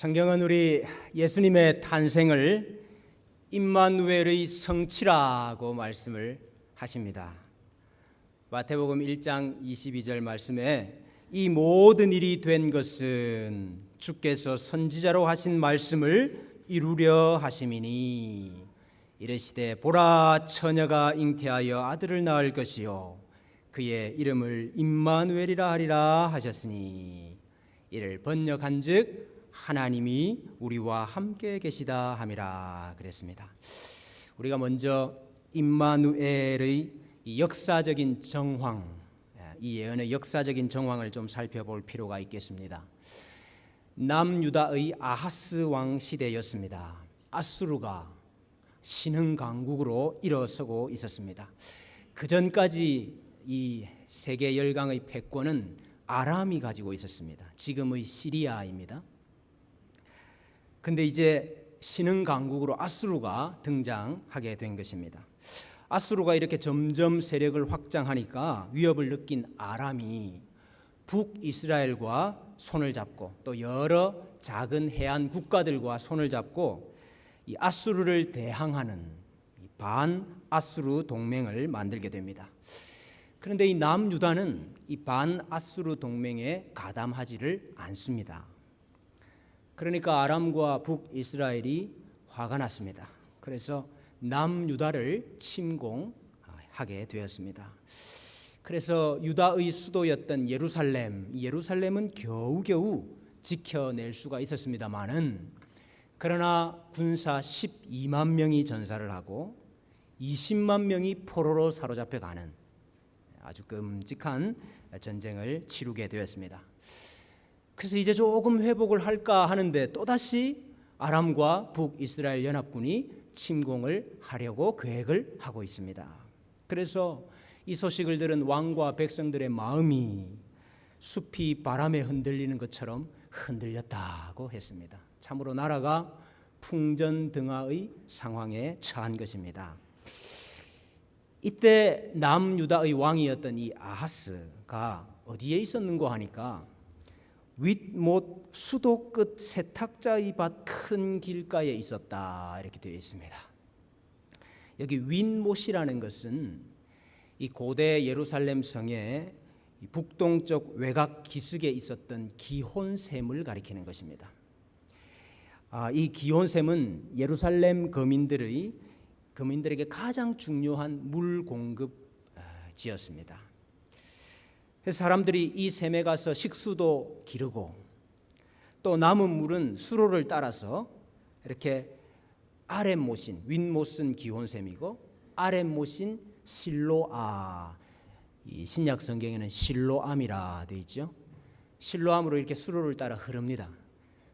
성경은 우리 예수님의 탄생을 임마누엘의 성취라고 말씀을 하십니다. 마태복음 1장 22절 말씀에 이 모든 일이 된 것은 주께서 선지자로 하신 말씀을 이루려 하심이니 이르시되 보라 처녀가 잉태하여 아들을 낳을 것이요 그의 이름을 임마누엘이라 하리라 하셨으니 이를 번역한즉 하나님이 우리와 함께 계시다 함이라 그랬습니다. 우리가 먼저 임마누엘의 역사적인 정황, 이 예언의 역사적인 정황을 좀 살펴볼 필요가 있겠습니다. 남유다의 아하스 왕 시대였습니다. 아수르가 신흥 강국으로 일어서고 있었습니다. 그 전까지 이 세계 열강의 패권은 아람이 가지고 있었습니다. 지금의 시리아입니다. 근데 이제 신흥 강국으로 아수르가 등장하게 된 것입니다. 아수르가 이렇게 점점 세력을 확장하니까 위협을 느낀 아람이 북이스라엘과 손을 잡고 또 여러 작은 해안 국가들과 손을 잡고 이 아수르를 대항하는 반아수르 동맹을 만들게 됩니다. 그런데 이 남유다는 이 반아수르 동맹에 가담하지를 않습니다. 그러니까 아람과 북이스라엘이 화가 났습니다. 그래서 남유다를 침공하게 되었습니다. 그래서 유다의 수도였던 예루살렘은 겨우겨우 지켜낼 수가 있었습니다마는 그러나 군사 12만 명이 전사를 하고 20만 명이 포로로 사로잡혀가는 아주 끔찍한 전쟁을 치르게 되었습니다. 그래서 이제 조금 회복을 할까 하는데 또다시 아람과 북이스라엘 연합군이 침공을 하려고 계획을 하고 있습니다. 그래서 이 소식을 들은 왕과 백성들의 마음이 숲이 바람에 흔들리는 것처럼 흔들렸다고 했습니다. 참으로 나라가 풍전등화의 상황에 처한 것입니다. 이때 남유다의 왕이었던 이 아하스가 어디에 있었는고 하니까 윗못 수도 끝 세탁자의 밭 큰 길가에 있었다 이렇게 되어 있습니다. 여기 윗못이라는 것은 이 고대 예루살렘 성의 북동쪽 외곽 기슭에 있었던 기혼샘을 가리키는 것입니다. 이 기혼샘은 예루살렘 거민들에게 가장 중요한 물 공급지였습니다. 그래서 사람들이 이 샘에 가서 식수도 기르고 또 남은 물은 수로를 따라서 이렇게 아랫못인 윗못은 기혼샘이고 아랫못인 실로아, 이 신약 성경에는 실로암이라 되어 있죠. 실로암으로 이렇게 수로를 따라 흐릅니다.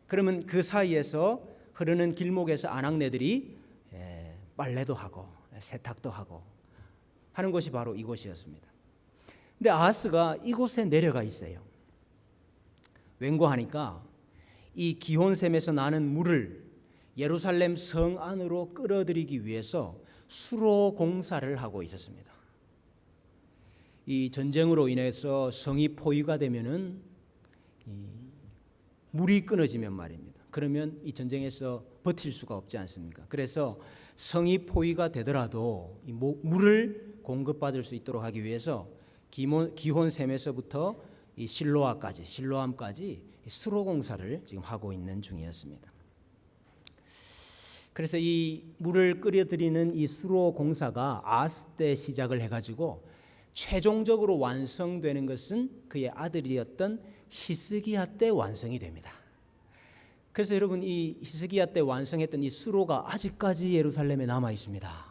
그러면 그 사이에서 흐르는 길목에서 아낙네들이 빨래도 하고 세탁도 하고 하는 곳이 바로 이곳이었습니다. 근데 아하스가 이곳에 내려가 있어요. 왠고하니까 이 기혼샘에서 나는 물을 예루살렘 성 안으로 끌어들이기 위해서 수로 공사를 하고 있었습니다. 이 전쟁으로 인해서 성이 포위가 되면은 물이 끊어지면 말입니다. 그러면 이 전쟁에서 버틸 수가 없지 않습니까? 그래서 성이 포위가 되더라도 이 물을 공급받을 수 있도록 하기 위해서 기혼샘에서부터 이 실로암까지 수로 공사를 지금 하고 있는 중이었습니다. 그래서 이 물을 끓여들이는 이 수로 공사가 아하스 때 시작을 해가지고 최종적으로 완성되는 것은 그의 아들이었던 히스기야 때 완성이 됩니다. 그래서 여러분 이 히스기야 때 완성했던 이 수로가 아직까지 예루살렘에 남아 있습니다.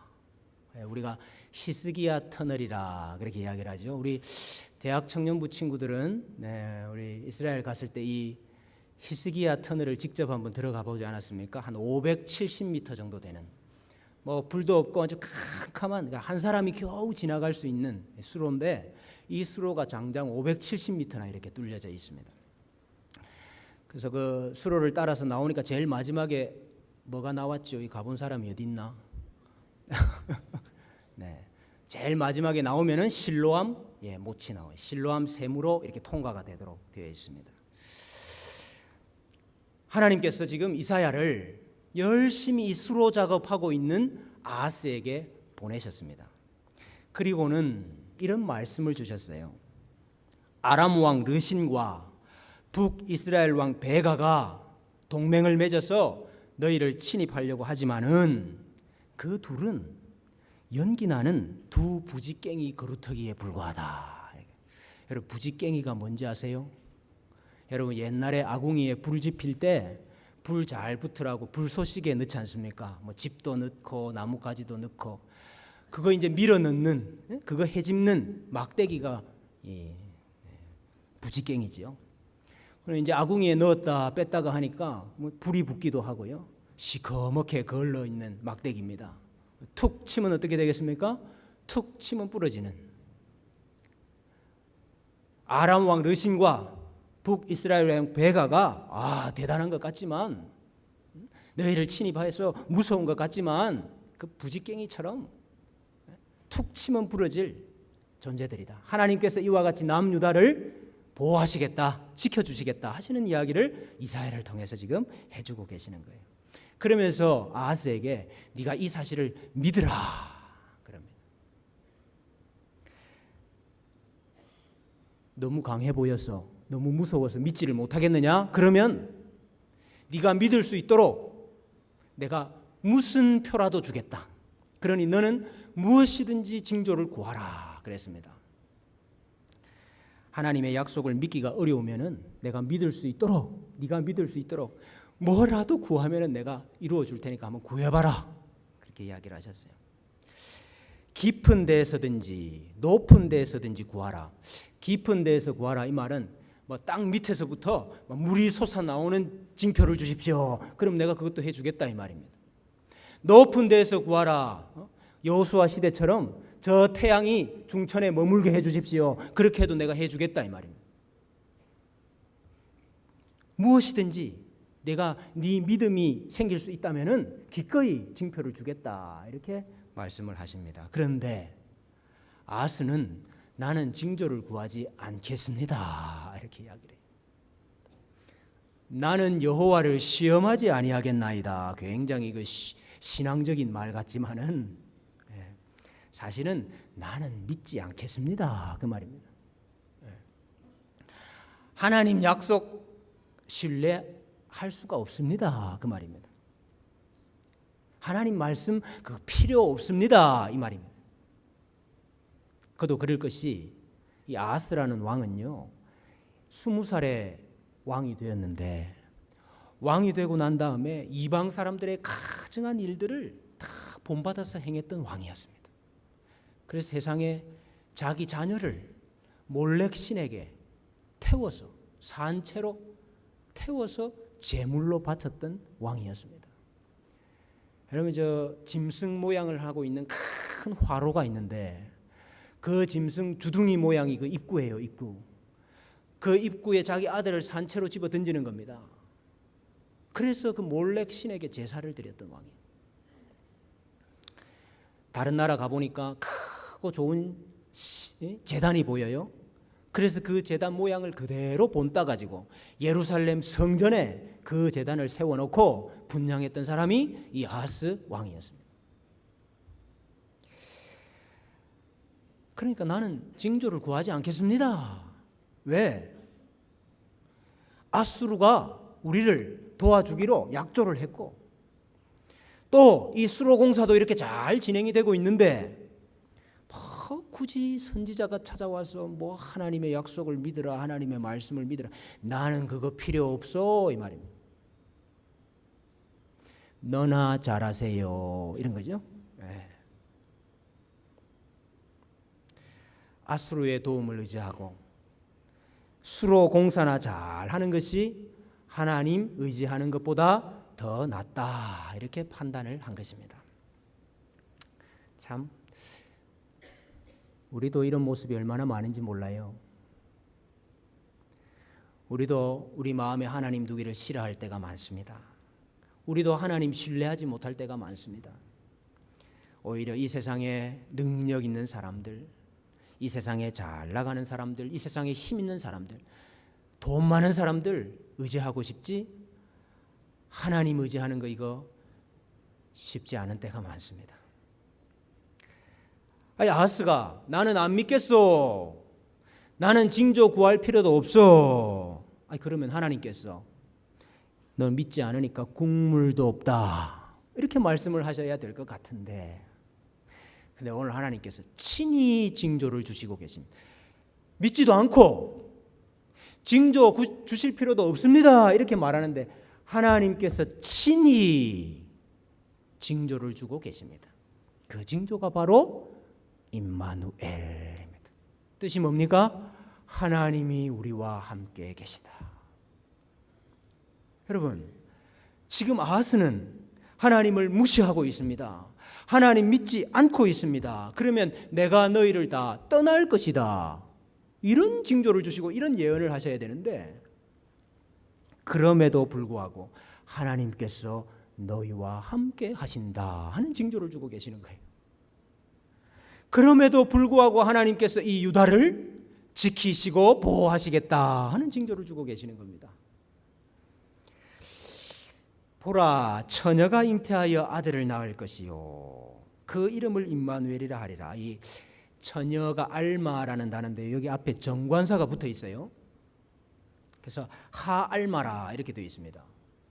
우리가 히스기야 터널이라 그렇게 이야기를 하죠. 우리 대학 청년부 친구들은 우리 이스라엘 갔을 때 이 히스기야 터널을 직접 한번 들어가 보지 않았습니까? 한 570m 정도 되는 뭐 불도 없고 아주 캄캄한 한 사람이 겨우 지나갈 수 있는 수로인데 이 수로가 장장 570m나 이렇게 뚫려져 있습니다. 그래서 그 수로를 따라서 나오니까 제일 마지막에 뭐가 나왔죠? 이 가본 사람이 어디 있나? 네, 제일 마지막에 나오면은 실로암 못이 나와요. 실로암 샘으로 이렇게 통과가 되도록 되어 있습니다. 하나님께서 지금 이사야를 열심히 이 수로 작업하고 있는 아하스에게 보내셨습니다. 그리고는 이런 말씀을 주셨어요. 아람 왕 르신과 북이스라엘 왕 베가가 동맹을 맺어서 너희를 침입하려고 하지만은 그 둘은 연기나는 두 부지깽이 그루터기에 불과하다. 여러분, 부지깽이가 뭔지 아세요? 여러분, 옛날에 아궁이에 불 지필 때 불 잘 붙으라고 불쏘시개 넣지 않습니까? 뭐 집도 넣고 나뭇가지도 넣고 그거 이제 밀어 넣는, 그거 해집는 막대기가 부지깽이지요. 그럼 이제 아궁이에 넣었다 뺐다가 하니까 뭐 불이 붙기도 하고요. 시커멓게 걸러 있는 막대기입니다. 툭 치면 어떻게 되겠습니까? 툭 치면 부러지는. 아람 왕 르신과 북이스라엘 왕 베가가 대단한 것 같지만, 너희를 침입해서 무서운 것 같지만 그 부지깽이처럼 툭 치면 부러질 존재들이다. 하나님께서 이와 같이 남유다를 보호하시겠다, 지켜주시겠다 하시는 이야기를 이사야를 통해서 지금 해주고 계시는 거예요. 그러면서 아하스에게 네가 이 사실을 믿으라 그럽니다. 너무 강해 보여서, 너무 무서워서 믿지를 못하겠느냐? 그러면 네가 믿을 수 있도록 내가 무슨 표라도 주겠다. 그러니 너는 무엇이든지 징조를 구하라 그랬습니다. 하나님의 약속을 믿기가 어려우면은 내가 믿을 수 있도록, 네가 믿을 수 있도록 뭐라도 구하면은 내가 이루어 줄 테니까 한번 구해봐라. 그렇게 이야기를 하셨어요. 깊은 데에서든지 높은 데에서든지 구하라. 깊은 데에서 구하라 이 말은 뭐 땅 밑에서부터 물이 솟아나오는 징표를 주십시오. 그럼 내가 그것도 해주겠다 이 말입니다. 높은 데에서 구하라. 여호수아 시대처럼 저 태양이 중천에 머물게 해주십시오. 그렇게 해도 내가 해주겠다 이 말입니다. 무엇이든지 내가 네 믿음이 생길 수 있다면은 기꺼이 징표를 주겠다 이렇게 말씀을 하십니다. 그런데 아하스는 나는 징조를 구하지 않겠습니다 이렇게 이야기를 해요. 나는 여호와를 시험하지 아니하겠나이다. 굉장히 그 신앙적인 말 같지만은 사실은 나는 믿지 않겠습니다 그 말입니다. 하나님 약속 신뢰할 수가 없습니다 그 말입니다. 하나님 말씀 그 필요 없습니다 이 말입니다. 그도 그럴 것이 이 아하스라는 왕은요 20살에 왕이 되었는데, 왕이 되고 난 다음에 이방 사람들의 가증한 일들을 다 본받아서 행했던 왕이었습니다. 그래서 세상에 자기 자녀를 몰렉 신에게 태워서, 산채로 태워서 제물로 바쳤던 왕이었습니다. 여러분, 저 짐승 모양을 하고 있는 큰 화로가 있는데 그 짐승 주둥이 모양이 그 입구예요, 입구. 그 입구에 자기 아들을 산채로 집어 던지는 겁니다. 그래서 그 몰렉 신에게 제사를 드렸던 왕이에요. 다른 나라 가보니까 크고 좋은 제단이 보여요. 그래서 그 제단 모양을 그대로 본따 가지고 예루살렘 성전에 그 제단을 세워놓고 분향했던 사람이 이 아하스 왕이었습니다. 그러니까 나는 징조를 구하지 않겠습니다. 왜? 아수르가 우리를 도와주기로 약조를 했고, 또 이 수로 공사도 이렇게 잘 진행이 되고 있는데 굳이 선지자가 찾아와서 뭐 하나님의 약속을 믿으라, 하나님의 말씀을 믿으라, 나는 그거 필요 없어 이 말입니다. 너나 잘하세요 이런 거죠. 아수르의 도움을 의지하고 수로 공사나 잘 하는 것이 하나님 의지하는 것보다 더 낫다 이렇게 판단을 한 것입니다. 참 우리도 이런 모습이 얼마나 많은지 몰라요. 우리도 우리 마음에 하나님 두기를 싫어할 때가 많습니다. 우리도 하나님 신뢰하지 못할 때가 많습니다. 오히려 이 세상에 능력 있는 사람들, 이 세상에 잘 나가는 사람들, 이 세상에 힘 있는 사람들, 돈 많은 사람들 의지하고 싶지 하나님 의지하는 거 이거 쉽지 않은 때가 많습니다. 아니, 아하스가 나는 안 믿겠어. 나는 징조 구할 필요도 없어. 아니, 그러면 하나님께서 너 믿지 않으니까 국물도 없다, 이렇게 말씀을 하셔야 될 것 같은데, 근데 오늘 하나님께서 친히 징조를 주시고 계십니다. 믿지도 않고 징조 주실 필요도 없습니다, 이렇게 말하는데 하나님께서 친히 징조를 주고 계십니다. 그 징조가 바로 임마누엘입니다. 뜻이 뭡니까? 하나님이 우리와 함께 계시다. 여러분, 지금 아하스는 하나님을 무시하고 있습니다. 하나님 믿지 않고 있습니다. 그러면 내가 너희를 다 떠날 것이다, 이런 징조를 주시고 이런 예언을 하셔야 되는데, 그럼에도 불구하고 하나님께서 너희와 함께 하신다 하는 징조를 주고 계시는 거예요. 그럼에도 불구하고 하나님께서 이 유다를 지키시고 보호하시겠다 하는 징조를 주고 계시는 겁니다. 보라, 처녀가 잉태하여 아들을 낳을 것이요 그 이름을 임마누엘이라 하리라. 이 처녀가 알마라는 단어인데 여기 앞에 정관사가 붙어 있어요. 그래서 하알마라 이렇게 되어 있습니다.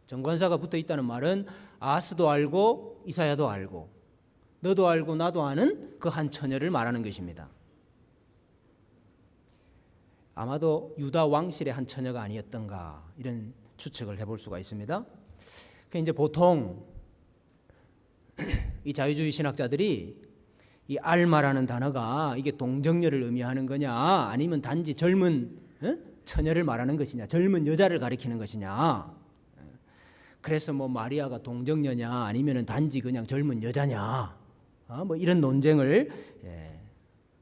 정관사가 붙어 있다는 말은 아하스도 알고 이사야도 알고 너도 알고 나도 아는 그 한 처녀를 말하는 것입니다. 아마도 유다 왕실의 한 처녀가 아니었던가, 이런 추측을 해볼 수가 있습니다. 이제 보통 이 자유주의 신학자들이 이 알마라는 단어가 이게 동정녀를 의미하는 거냐, 아니면 단지 젊은 처녀를 말하는 것이냐, 젊은 여자를 가리키는 것이냐, 그래서 뭐 마리아가 동정녀냐 아니면 단지 그냥 젊은 여자냐, 뭐 이런 논쟁을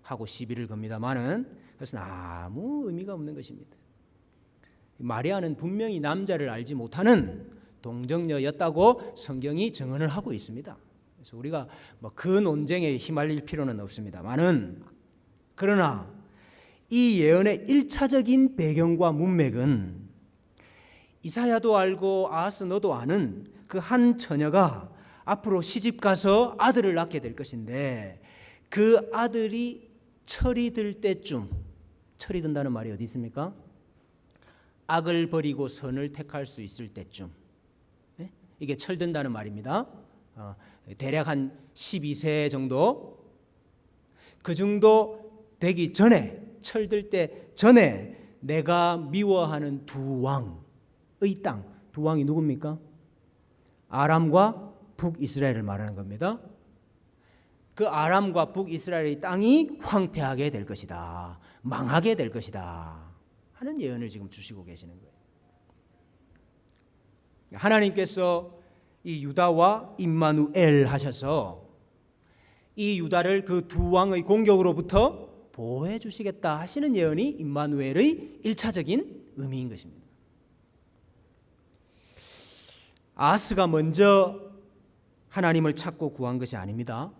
하고 시비를 겁니다만은 그것은 아무 의미가 없는 것입니다. 마리아는 분명히 남자를 알지 못하는 동정녀였다고 성경이 증언을 하고 있습니다. 그래서 우리가 뭐 그 논쟁에 휘말릴 필요는 없습니다만은, 그러나 이 예언의 1차적인 배경과 문맥은 이사야도 알고 아하스 너도 아는 그 한 처녀가 앞으로 시집가서 아들을 낳게 될 것인데, 그 아들이 철이 들 때쯤, 철이 든다는 말이 어디 있습니까? 악을 버리고 선을 택할 수 있을 때쯤, 이게 철든다는 말입니다. 대략 한 12세 정도, 그 정도 되기 전에, 철들 때 전에 내가 미워하는 두 왕의 땅, 두 왕이 누굽니까? 아람과 북이스라엘을 말하는 겁니다. 그 아람과 북이스라엘의 땅이 황폐하게 될 것이다, 망하게 될 것이다 하는 예언을 지금 주시고 계시는 거예요. 하나님께서 이 유다와 임마누엘 하셔서 이 유다를 그 두 왕의 공격으로부터 보호해 주시겠다 하시는 예언이 임마누엘의 1차적인 의미인 것입니다. 아하스가 먼저 하나님을 찾고 구한 것이 아닙니다.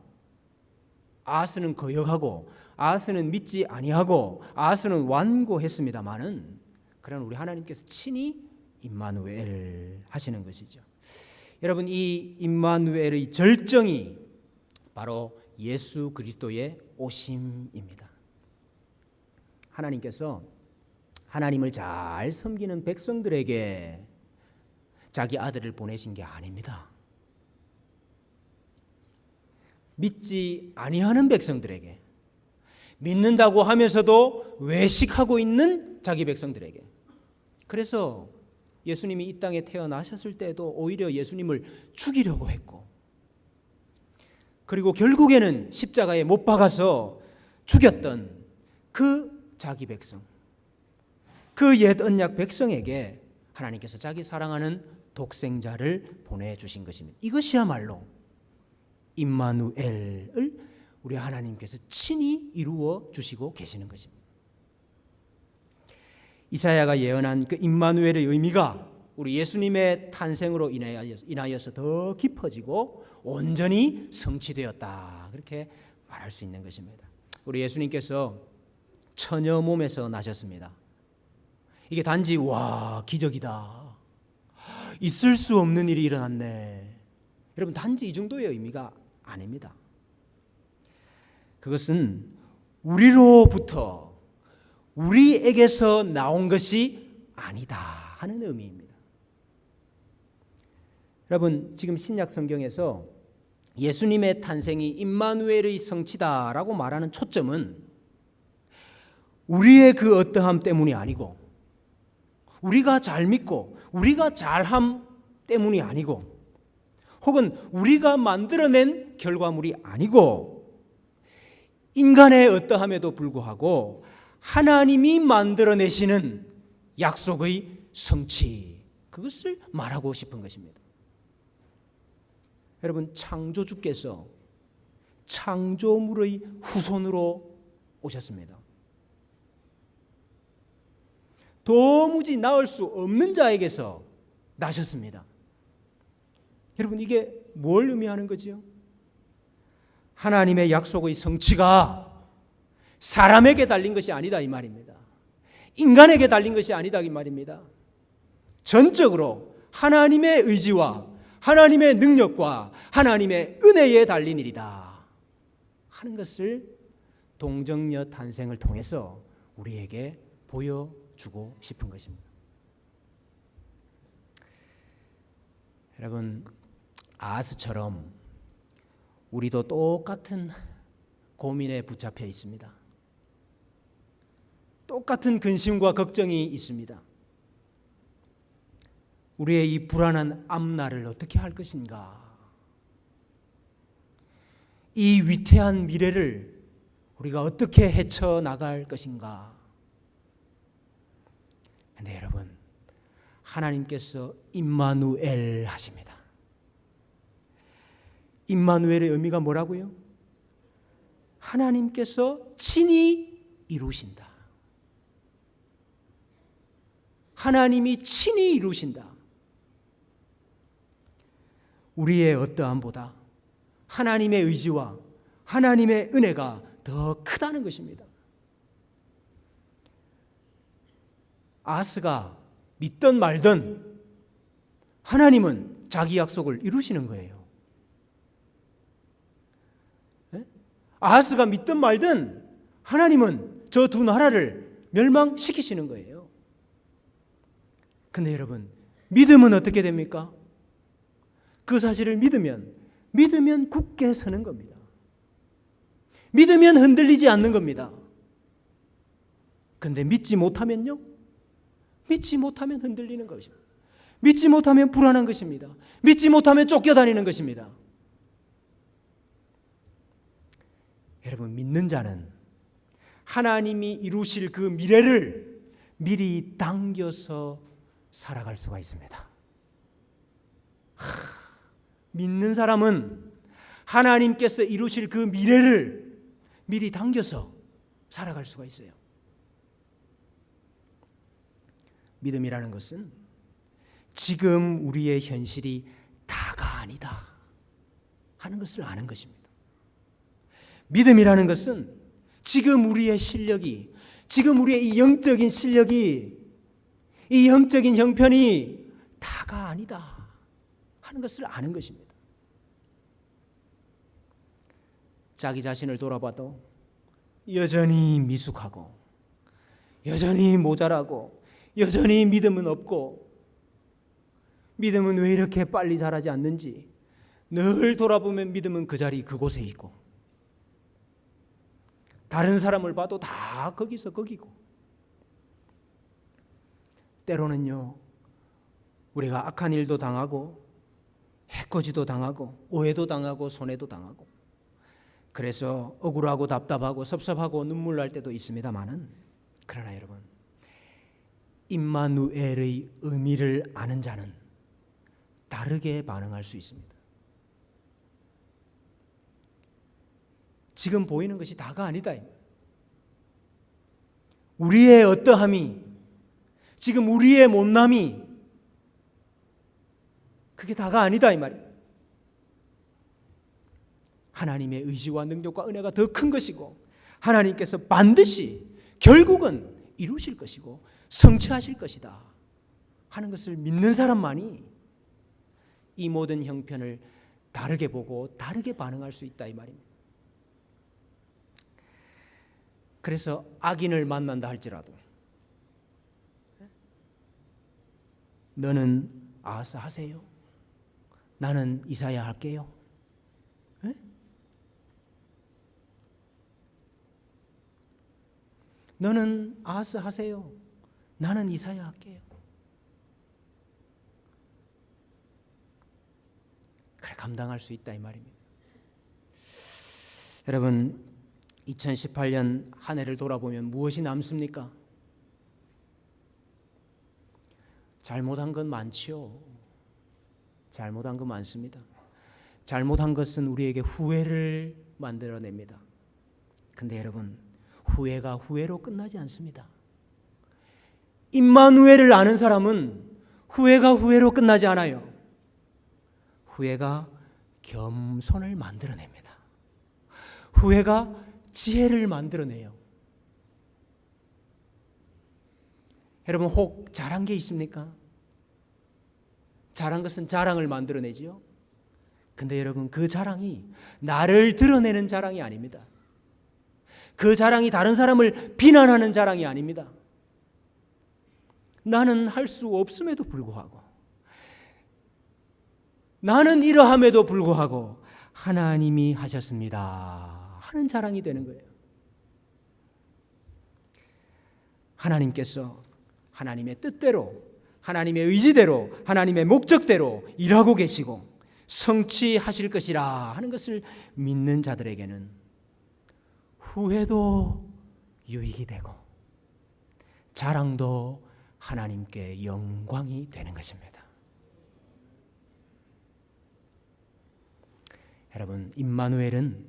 아하스는 거역하고 아하스는 믿지 아니하고 아하스는 완고했습니다마는, 그러나 우리 하나님께서 친히 임마누엘 하시는 것이죠. 여러분, 이 임마누엘의 절정이 바로 예수 그리스도의 오심입니다. 하나님께서 하나님을 잘 섬기는 백성들에게 자기 아들을 보내신 게 아닙니다. 믿지 아니하는 백성들에게, 믿는다고 하면서도 외식하고 있는 자기 백성들에게. 그래서 예수님이 이 땅에 태어나셨을 때도 오히려 예수님을 죽이려고 했고, 그리고 결국에는 십자가에 못 박아서 죽였던 그 자기 백성, 그 옛 언약 백성에게 하나님께서 자기 사랑하는 독생자를 보내주신 것입니다. 이것이야말로 임마누엘을 우리 하나님께서 친히 이루어 주시고 계시는 것입니다. 이사야가 예언한 그 임마누엘의 의미가 우리 예수님의 탄생으로 인하여서 더 깊어지고 온전히 성취되었다, 그렇게 말할 수 있는 것입니다. 우리 예수님께서 처녀 몸에서 나셨습니다. 이게 단지 와 기적이다, 있을 수 없는 일이 일어났네. 여러분, 단지 이 정도의 의미가 아닙니다. 그것은 우리로부터, 우리에게서 나온 것이 아니다 하는 의미입니다. 여러분, 지금 신약 성경에서 예수님의 탄생이 임마누엘의 성취다라고 말하는 초점은 우리의 그 어떠함 때문이 아니고, 우리가 잘 믿고 우리가 잘함 때문이 아니고, 혹은 우리가 만들어낸 결과물이 아니고, 인간의 어떠함에도 불구하고 하나님이 만들어내시는 약속의 성취, 그것을 말하고 싶은 것입니다. 여러분, 창조주께서 창조물의 후손으로 오셨습니다. 도무지 낳을 수 없는 자에게서 나셨습니다. 여러분, 이게 뭘 의미하는 거지요? 하나님의 약속의 성취가 사람에게 달린 것이 아니다 이 말입니다. 인간에게 달린 것이 아니다 이 말입니다. 전적으로 하나님의 의지와 하나님의 능력과 하나님의 은혜에 달린 일이다 하는 것을 동정녀 탄생을 통해서 우리에게 보여주고 싶은 것입니다. 여러분, 아하스처럼 우리도 똑같은 고민에 붙잡혀 있습니다. 똑같은 근심과 걱정이 있습니다. 우리의 이 불안한 앞날을 어떻게 할 것인가? 이 위태한 미래를 우리가 어떻게 헤쳐나갈 것인가? 그런데 여러분, 하나님께서 임마누엘 하십니다. 임마누엘의 의미가 뭐라고요? 하나님께서 친히 이루신다. 하나님이 친히 이루신다. 우리의 어떠함보다 하나님의 의지와 하나님의 은혜가 더 크다는 것입니다. 아하스가 믿든 말든 하나님은 자기 약속을 이루시는 거예요. 아하스가 믿든 말든 하나님은 저 두 나라를 멸망시키시는 거예요. 근데 여러분, 믿음은 어떻게 됩니까? 그 사실을 믿으면 굳게 서는 겁니다. 믿으면 흔들리지 않는 겁니다. 근데 믿지 못하면요? 믿지 못하면 흔들리는 것입니다. 믿지 못하면 불안한 것입니다. 믿지 못하면 쫓겨다니는 것입니다. 여러분, 믿는 자는 하나님이 이루실 그 미래를 미리 당겨서 살아갈 수가 있습니다. 믿는 사람은 하나님께서 이루실 그 미래를 미리 당겨서 살아갈 수가 있어요. 믿음이라는 것은 지금 우리의 현실이 다가 아니다 하는 것을 아는 것입니다. 믿음이라는 것은 지금 우리의 실력이, 지금 우리의 이 영적인 실력이, 이 영적인 형편이 다가 아니다 하는 것을 아는 것입니다. 자기 자신을 돌아봐도 여전히 미숙하고, 여전히 모자라고, 여전히 믿음은 없고, 믿음은 왜 이렇게 빨리 자라지 않는지 늘 돌아보면 믿음은 그 자리 그곳에 있고, 다른 사람을 봐도 다 거기서 거기고, 때로는요 우리가 악한 일도 당하고 해코지도 당하고 오해도 당하고 손해도 당하고, 그래서 억울하고 답답하고 섭섭하고 눈물 날 때도 있습니다마는, 그러나 여러분, 임마누엘의 의미를 아는 자는 다르게 반응할 수 있습니다. 지금 보이는 것이 다가 아니다. 우리의 어떠함이, 지금 우리의 못남이 그게 다가 아니다 이 말이에요. 하나님의 의지와 능력과 은혜가 더 큰 것이고, 하나님께서 반드시 결국은 이루실 것이고 성취하실 것이다 하는 것을 믿는 사람만이 이 모든 형편을 다르게 보고 다르게 반응할 수 있다 이 말입니다. 그래서 악인을 만난다 할지라도 너는 아하스 하세요. 나는 이사야 할게요. 에? 너는 아하스 하세요. 나는 이사야 할게요. 그래 감당할 수 있다 이 말입니다. 여러분 2018년 한 해를 돌아보면 무엇이 남습니까? 잘못한 건 많지요. 잘못한 건 많습니다. 잘못한 것은 우리에게 후회를 만들어냅니다. 근데 여러분 후회가 후회로 끝나지 않습니다. 임마누엘을 아는 사람은 후회가 후회로 끝나지 않아요. 후회가 겸손을 만들어냅니다. 후회가 지혜를 만들어내요. 여러분 혹 잘한 게 있습니까? 잘한 것은 자랑을 만들어내지요. 근데 여러분 그 자랑이 나를 드러내는 자랑이 아닙니다. 그 자랑이 다른 사람을 비난하는 자랑이 아닙니다. 나는 할 수 없음에도 불구하고 나는 이러함에도 불구하고 하나님이 하셨습니다 하는 자랑이 되는 거예요. 하나님께서 하나님의 뜻대로 하나님의 의지대로 하나님의 목적대로 일하고 계시고 성취하실 것이라 하는 것을 믿는 자들에게는 후회도 유익이 되고 자랑도 하나님께 영광이 되는 것입니다. 여러분 임마누엘은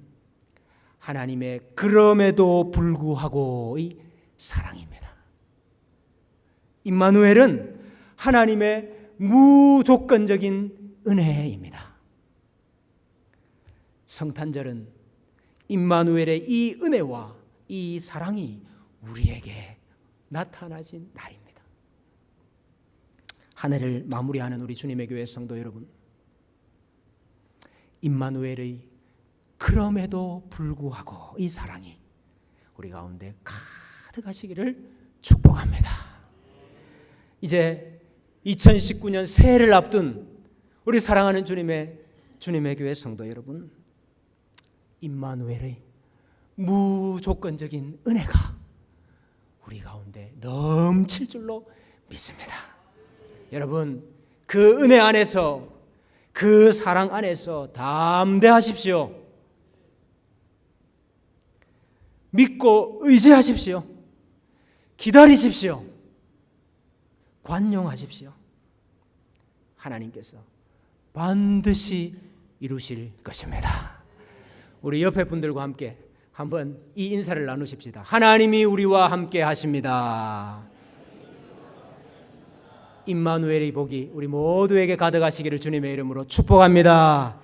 하나님의 그럼에도 불구하고의 사랑입니다. 임마누엘은 하나님의 무조건적인 은혜입니다. 성탄절은 임마누엘의 이 은혜와 이 사랑이 우리에게 나타나신 날입니다. 한 해를 마무리하는 우리 주님의 교회 성도 여러분, 임마누엘의 그럼에도 불구하고 이 사랑이 우리 가운데 가득하시기를 축복합니다. 이제 2019년 새해를 앞둔 우리 사랑하는 주님의 교회 성도 여러분, 임마누엘의 무조건적인 은혜가 우리 가운데 넘칠 줄로 믿습니다. 여러분 그 은혜 안에서 그 사랑 안에서 담대하십시오. 믿고 의지하십시오. 기다리십시오. 관용하십시오. 하나님께서 반드시 이루실 것입니다. 우리 옆에 분들과 함께 한번 이 인사를 나누십시다. 하나님이 우리와 함께 하십니다. 임마누엘의 복이 우리 모두에게 가득하시기를 주님의 이름으로 축복합니다.